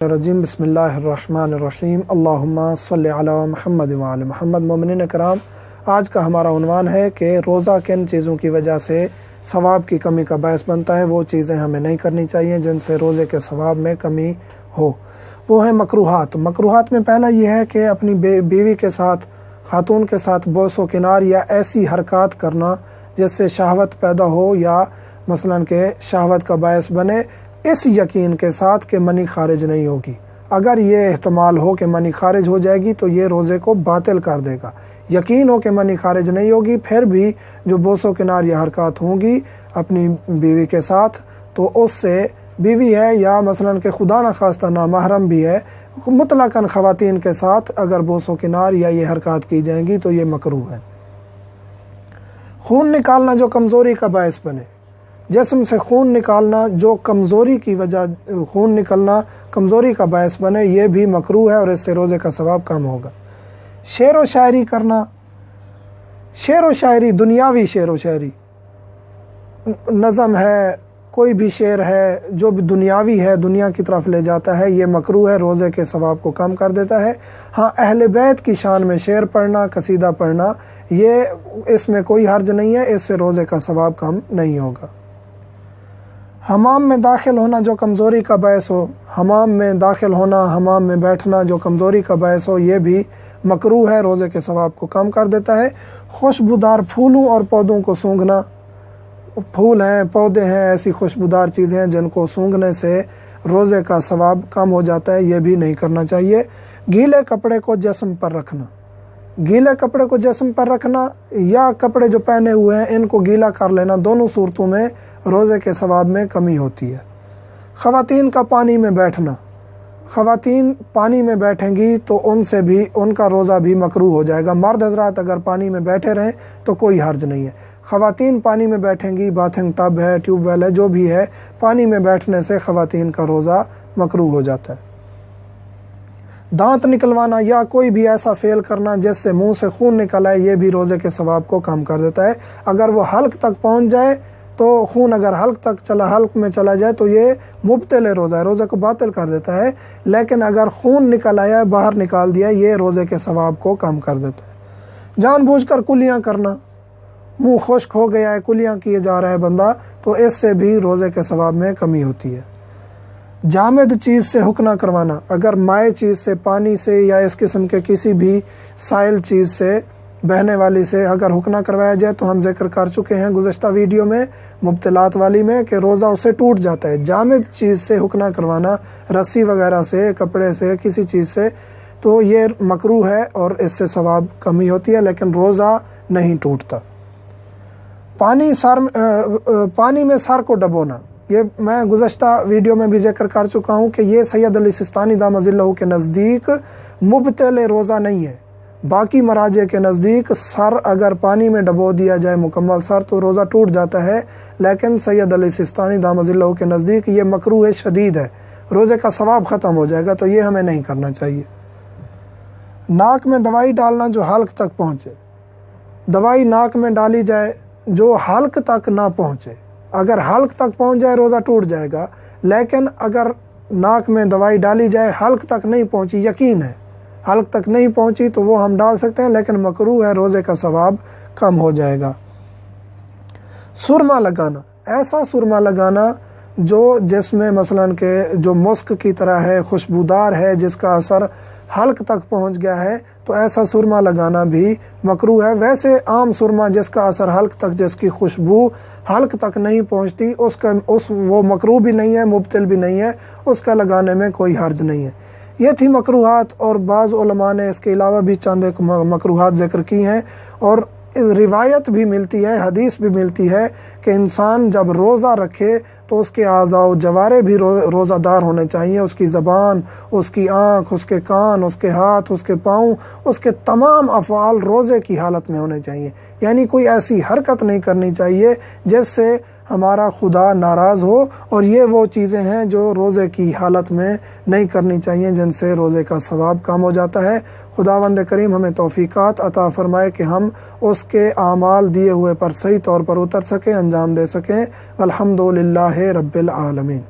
الرجیم بسم اللہ الرحمن الرحیم اللہم صلی علی محمد وعلی محمد۔ مومنین کرام، آج کا ہمارا عنوان ہے کہ روزہ کن چیزوں کی وجہ سے ثواب کی کمی کا باعث بنتا ہے۔ وہ چیزیں ہمیں نہیں کرنی چاہیے جن سے روزے کے ثواب میں کمی ہو، وہ ہیں مکروہات۔ مکروہات میں پہلا یہ ہے کہ اپنی بیوی کے ساتھ، خاتون کے ساتھ بوس و کنار یا ایسی حرکات کرنا جس سے شہوت پیدا ہو یا مثلاً کہ شہوت کا باعث بنے، اس یقین کے ساتھ کہ منی خارج نہیں ہوگی۔ اگر یہ احتمال ہو کہ منی خارج ہو جائے گی تو یہ روزے کو باطل کر دے گا۔ یقین ہو کہ منی خارج نہیں ہوگی، پھر بھی جو بوس و کنار یا حرکات ہوں گی اپنی بیوی کے ساتھ، تو اس سے بیوی ہے یا مثلاً کہ خدا نخواستہ نامحرم بھی ہے، مطلقاً خواتین کے ساتھ اگر بوس و کنار یا یہ حرکات کی جائیں گی تو یہ مکروہ ہے۔ خون نکالنا جو کمزوری کا باعث بنے، جسم سے خون نکالنا جو کمزوری کی وجہ، خون نکلنا کمزوری کا باعث بنے، یہ بھی مکروہ ہے اور اس سے روزے کا ثواب کم ہوگا۔ شعر و شاعری کرنا، شعر و شاعری، دنیاوی شعر و شاعری، نظم ہے، کوئی بھی شعر ہے جو بھی دنیاوی ہے، دنیا کی طرف لے جاتا ہے، یہ مکروہ ہے، روزے کے ثواب کو کم کر دیتا ہے۔ ہاں، اہل بیت کی شان میں شعر پڑھنا، قصیدہ پڑھنا، یہ اس میں کوئی حرج نہیں ہے، اس سے روزے کا ثواب کم نہیں ہوگا۔ حمام میں داخل ہونا جو کمزوری کا باعث ہو، حمام میں داخل ہونا، حمام میں بیٹھنا جو کمزوری کا باعث ہو، یہ بھی مکروہ ہے، روزے کے ثواب کو کم کر دیتا ہے۔ خوشبودار پھولوں اور پودوں کو سونگھنا، پھول ہیں، پودے ہیں، ایسی خوشبودار چیزیں ہیں جن کو سونگھنے سے روزے کا ثواب کم ہو جاتا ہے، یہ بھی نہیں کرنا چاہیے۔ گیلے کپڑے کو جسم پر رکھنا، گیلے کپڑے کو جسم پر رکھنا یا کپڑے جو پہنے ہوئے ہیں ان کو گیلا کر لینا، دونوں صورتوں میں روزے کے ثواب میں کمی ہوتی ہے۔ خواتین کا پانی میں بیٹھنا، خواتین پانی میں بیٹھیں گی تو ان سے بھی ان کا روزہ بھی مکروہ ہو جائے گا۔ مرد حضرات اگر پانی میں بیٹھے رہیں تو کوئی حرج نہیں ہے، خواتین پانی میں بیٹھیں گی، باتھنگ ٹب ہے، ٹیوب ویل ہے، جو بھی ہے، پانی میں بیٹھنے سے خواتین کا روزہ مکروہ ہو جاتا ہے۔ دانت نکلوانا یا کوئی بھی ایسا فعل کرنا جس سے منہ سے خون نکل آئے، یہ بھی روزے کے ثواب کو کم کر دیتا ہے۔ اگر وہ حلق تک پہنچ جائے تو خون اگر حلق میں چلا جائے تو یہ مبطل روزہ ہے، روزے کو باطل کر دیتا ہے، لیکن اگر خون نکل آیا، باہر نکال دیا، یہ روزے کے ثواب کو کم کر دیتا ہے۔ جان بوجھ کر کلیاں کرنا، منہ خشک ہو گیا ہے، کلیاں کیے جا رہا ہے بندہ، تو اس سے بھی روزے کے ثواب میں کمی ہوتی ہے۔ جامد چیز سے حکنا کروانا، اگر مائع چیز سے، پانی سے یا اس قسم کے کسی بھی سائل چیز سے، بہنے والی سے اگر حکنا کروایا جائے تو ہم ذکر کر چکے ہیں گزشتہ ویڈیو میں مبتلات والی میں کہ روزہ اس سے ٹوٹ جاتا ہے۔ جامد چیز سے حکنا کروانا، رسی وغیرہ سے، کپڑے سے، کسی چیز سے، تو یہ مکروہ ہے اور اس سے ثواب کمی ہوتی ہے، لیکن روزہ نہیں ٹوٹتا۔ پانی میں سر کو ڈبونا، یہ میں گزشتہ ویڈیو میں بھی ذکر کر چکا ہوں کہ یہ سید علی سستانی دامت ظلہ کے نزدیک مبطل روزہ نہیں ہے۔ باقی مراجع کے نزدیک سر اگر پانی میں ڈبو دیا جائے مکمل سر تو روزہ ٹوٹ جاتا ہے، لیکن سید علی سستانی دامت ظلہ کے نزدیک یہ مکروہ شدید ہے، روزے کا ثواب ختم ہو جائے گا، تو یہ ہمیں نہیں کرنا چاہیے۔ ناک میں دوائی ڈالنا جو حلق تک پہنچے، دوائی ناک میں ڈالی جائے جو حلق تک نہ پہنچے، اگر حلق تک پہنچ جائے روزہ ٹوٹ جائے گا، لیکن اگر ناک میں دوائی ڈالی جائے حلق تک نہیں پہنچی، یقین ہے حلق تک نہیں پہنچی تو وہ ہم ڈال سکتے ہیں، لیکن مکروہ ہے، روزے کا ثواب کم ہو جائے گا۔ سرما لگانا، ایسا سرما لگانا جو جس میں مثلاً کہ جو مسک کی طرح ہے، خوشبودار ہے، جس کا اثر حلق تک پہنچ گیا ہے، تو ایسا سرما لگانا بھی مکروہ ہے۔ ویسے عام سرما جس کا اثر حلق تک، جس کی خوشبو حلق تک نہیں پہنچتی، وہ مکروہ بھی نہیں ہے، مبطل بھی نہیں ہے، اس کا لگانے میں کوئی حرج نہیں ہے۔ یہ تھی مکروہات، اور بعض علماء نے اس کے علاوہ بھی چند ایک مکروہات ذکر کی ہیں، اور روایت بھی ملتی ہے، حدیث بھی ملتی ہے کہ انسان جب روزہ رکھے تو اس کے اعضاء و جوارح بھی روزہ دار ہونے چاہیے، اس کی زبان، اس کی آنکھ، اس کے کان، اس کے ہاتھ، اس کے پاؤں، اس کے تمام افعال روزے کی حالت میں ہونے چاہیے، یعنی کوئی ایسی حرکت نہیں کرنی چاہیے جس سے ہمارا خدا ناراض ہو، اور یہ وہ چیزیں ہیں جو روزے کی حالت میں نہیں کرنی چاہیے، جن سے روزے کا ثواب کم ہو جاتا ہے۔ خداوند کریم ہمیں توفیقات عطا فرمائے کہ ہم اس کے اعمال دیے ہوئے پر صحیح طور پر اتر سکیں، انجام دے سکیں۔ الحمدللہ رب العالمین۔